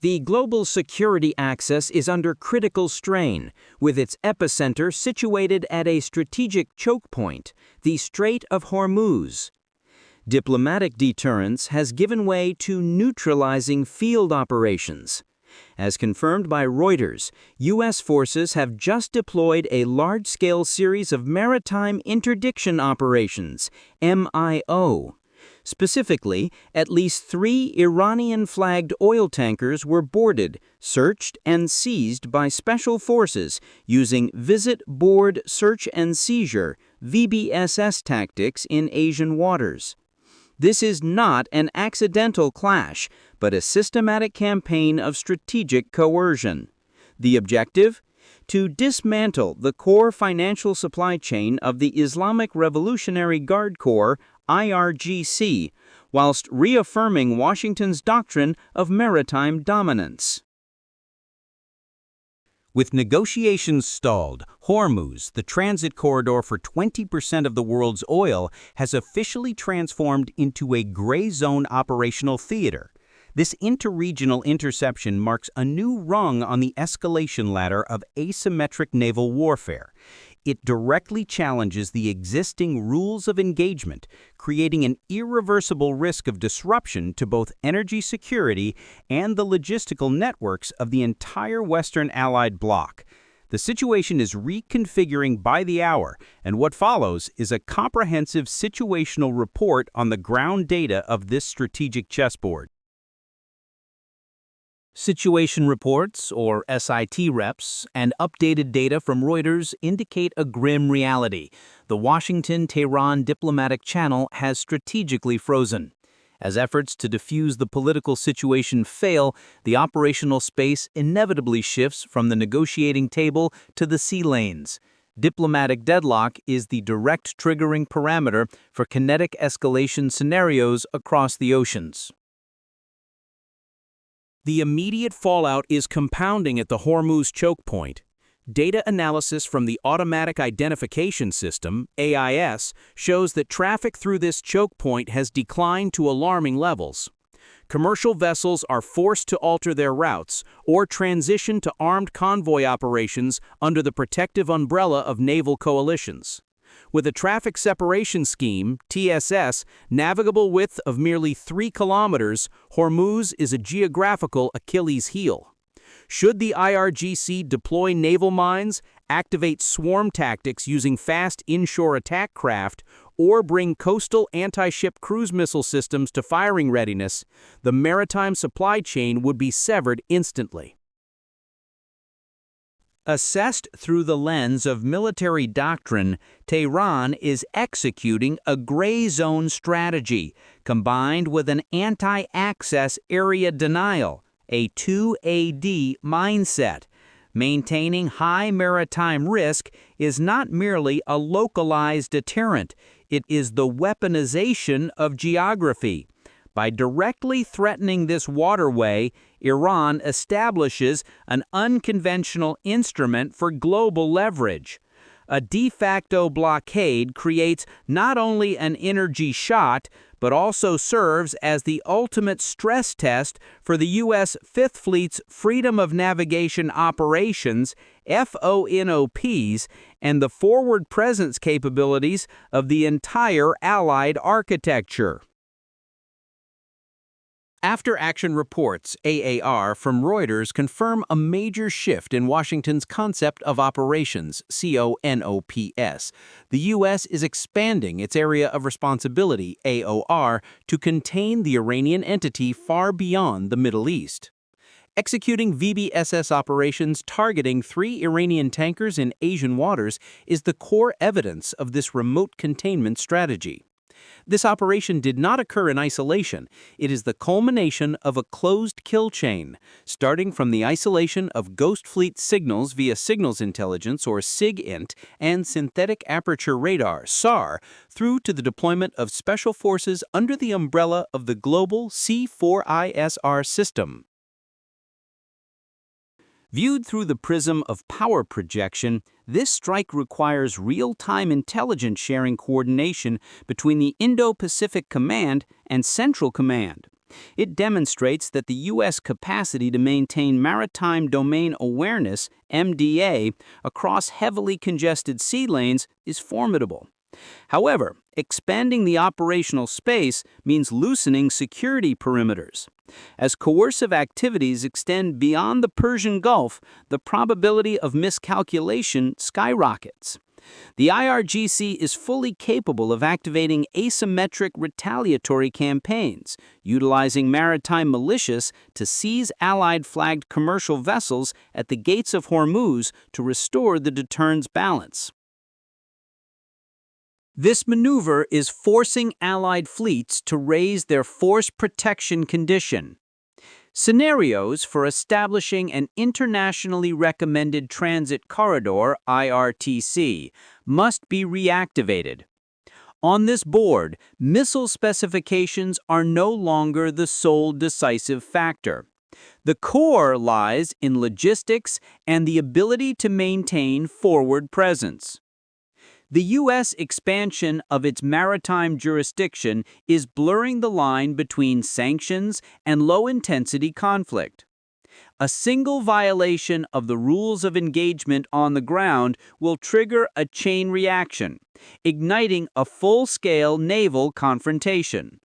The global security axis is under critical strain, with its epicenter situated at a strategic choke point, the Strait of Hormuz. Diplomatic deterrence has given way to neutralizing field operations. As confirmed by Reuters, U.S. forces have just deployed a large-scale series of Maritime Interdiction Operations, MIO. Specifically, at least 3 Iranian-flagged oil tankers were boarded, searched, and seized by special forces using Visit, Board, Search and Seizure (VBSS) tactics in Asian waters. This is not an accidental clash, but a systematic campaign of strategic coercion. The objective? To dismantle the core financial supply chain of the Islamic Revolutionary Guard Corps, IRGC, whilst reaffirming Washington's doctrine of maritime dominance. With negotiations stalled, Hormuz, the transit corridor for 20% of the world's oil, has officially transformed into a gray zone operational theater. This interregional interception marks a new rung on the escalation ladder of asymmetric naval warfare. It directly challenges the existing rules of engagement, creating an irreversible risk of disruption to both energy security and the logistical networks of the entire Western Allied bloc. The situation is reconfiguring by the hour, and what follows is a comprehensive situational report on the ground data of this strategic chessboard. Situation reports, or SIT reps, and updated data from Reuters indicate a grim reality. The Washington-Tehran diplomatic channel has strategically frozen. As efforts to defuse the political situation fail, the operational space inevitably shifts from the negotiating table to the sea lanes. Diplomatic deadlock is the direct triggering parameter for kinetic escalation scenarios across the oceans. The immediate fallout is compounding at the Hormuz choke point. Data analysis from the Automatic Identification System, AIS, shows that traffic through this choke point has declined to alarming levels. Commercial vessels are forced to alter their routes or transition to armed convoy operations under the protective umbrella of naval coalitions. With a traffic separation scheme, TSS, navigable width of merely 3 kilometers, Hormuz is a geographical Achilles heel. Should the IRGC deploy naval mines, activate swarm tactics using fast inshore attack craft, or bring coastal anti-ship cruise missile systems to firing readiness, the maritime supply chain would be severed instantly. Assessed through the lens of military doctrine, Tehran is executing a gray zone strategy combined with an anti-access area denial, a 2AD mindset. Maintaining high maritime risk is not merely a localized deterrent, it is the weaponization of geography. By directly threatening this waterway, Iran establishes an unconventional instrument for global leverage. A de facto blockade creates not only an energy shot, but also serves as the ultimate stress test for the U.S. Fifth Fleet's Freedom of Navigation Operations, FONOPs, and the forward presence capabilities of the entire Allied architecture. After-action reports, AAR, from Reuters confirm a major shift in Washington's concept of operations, CONOPS. The U.S. is expanding its area of responsibility, AOR, to contain the Iranian entity far beyond the Middle East. Executing VBSS operations targeting 3 Iranian tankers in Asian waters is the core evidence of this remote containment strategy. This operation did not occur in isolation. It is the culmination of a closed kill chain, starting from the isolation of Ghost Fleet signals via signals intelligence, or SIGINT, and synthetic aperture radar, SAR, through to the deployment of special forces under the umbrella of the global C4ISR system. Viewed through the prism of power projection, this strike requires real-time intelligence sharing coordination between the Indo-Pacific Command and Central Command. It demonstrates that the U.S. capacity to maintain maritime domain awareness, MDA, across heavily congested sea lanes is formidable. However, expanding the operational space means loosening security perimeters. As coercive activities extend beyond the Persian Gulf, the probability of miscalculation skyrockets. The IRGC is fully capable of activating asymmetric retaliatory campaigns, utilizing maritime militias to seize Allied-flagged commercial vessels at the gates of Hormuz to restore the deterrence balance. This maneuver is forcing Allied fleets to raise their force protection condition. Scenarios for establishing an internationally recommended transit corridor, IRTC, must be reactivated. On this board, missile specifications are no longer the sole decisive factor. The core lies in logistics and the ability to maintain forward presence. The U.S. expansion of its maritime jurisdiction is blurring the line between sanctions and low-intensity conflict. A single violation of the rules of engagement on the ground will trigger a chain reaction, igniting a full-scale naval confrontation.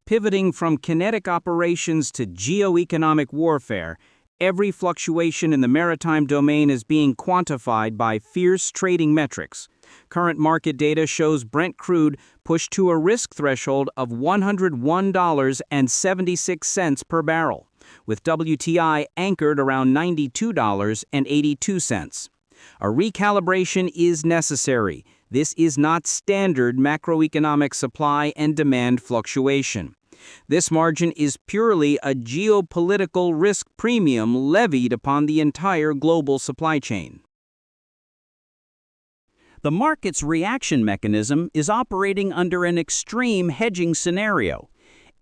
Pivoting from kinetic operations to geoeconomic warfare, every fluctuation in the maritime domain is being quantified by fierce trading metrics. Current market data shows Brent crude pushed to a risk threshold of $101.76 per barrel, with WTI anchored around $92.82. A recalibration is necessary. This is not standard macroeconomic supply and demand fluctuation. This margin is purely a geopolitical risk premium levied upon the entire global supply chain. The market's reaction mechanism is operating under an extreme hedging scenario.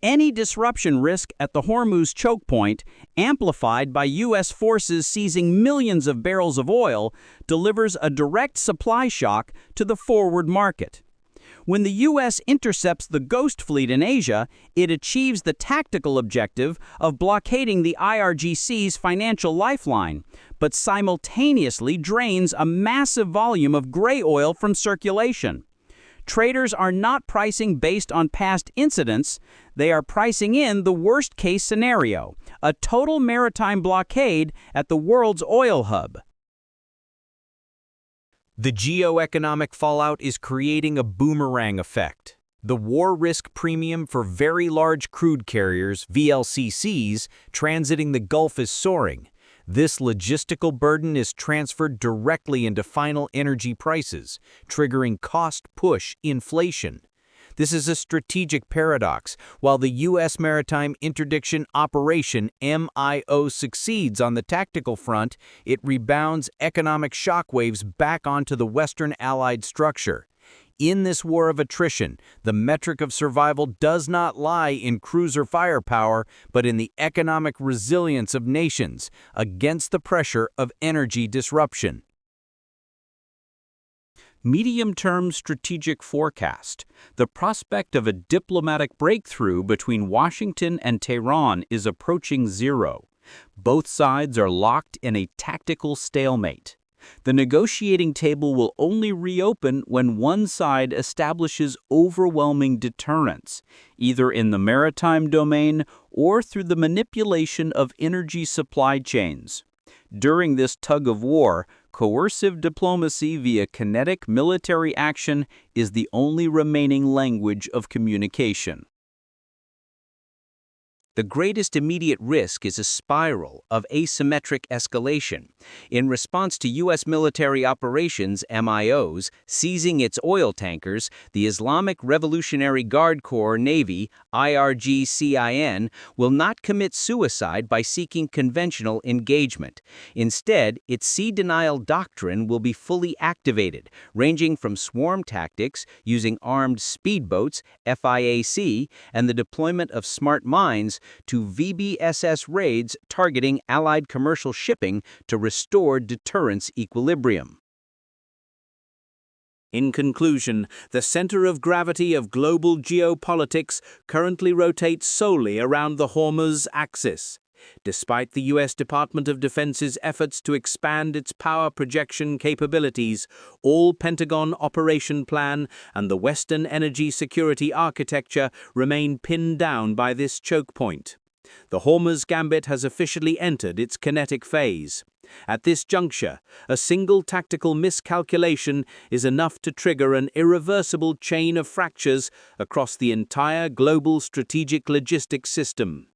Any disruption risk at the Hormuz choke point, amplified by U.S. forces seizing millions of barrels of oil, delivers a direct supply shock to the forward market. When the U.S. intercepts the Ghost Fleet in Asia, it achieves the tactical objective of blockading the IRGC's financial lifeline, but simultaneously drains a massive volume of gray oil from circulation. Traders are not pricing based on past incidents, they are pricing in the worst-case scenario, a total maritime blockade at the world's oil hub. The geoeconomic fallout is creating a boomerang effect. The war risk premium for very large crude carriers, VLCCs, transiting the Gulf is soaring. This logistical burden is transferred directly into final energy prices, triggering cost-push inflation. This is a strategic paradox. While the U.S. Maritime Interdiction Operation (MIO) succeeds on the tactical front, it rebounds economic shockwaves back onto the Western Allied structure. In this war of attrition, the metric of survival does not lie in cruiser firepower, but in the economic resilience of nations against the pressure of energy disruption. Medium-term strategic forecast. The prospect of a diplomatic breakthrough between Washington and Tehran is approaching zero. Both sides are locked in a tactical stalemate. The negotiating table will only reopen when one side establishes overwhelming deterrence, either in the maritime domain or through the manipulation of energy supply chains. During this tug-of-war, coercive diplomacy via kinetic military action is the only remaining language of communication. The greatest immediate risk is a spiral of asymmetric escalation. In response to U.S. military operations, MIOs, seizing its oil tankers, the Islamic Revolutionary Guard Corps Navy, IRGCIN, will not commit suicide by seeking conventional engagement. Instead, its sea denial doctrine will be fully activated, ranging from swarm tactics using armed speedboats, FIAC, and the deployment of smart mines to VBSS raids targeting Allied commercial shipping to restore deterrence equilibrium. In conclusion, the center of gravity of global geopolitics currently rotates solely around the Hormuz axis. Despite the U.S. Department of Defense's efforts to expand its power projection capabilities, all Pentagon operation plan and the Western energy security architecture remain pinned down by this choke point. The Hormuz Gambit has officially entered its kinetic phase. At this juncture, a single tactical miscalculation is enough to trigger an irreversible chain of fractures across the entire global strategic logistics system.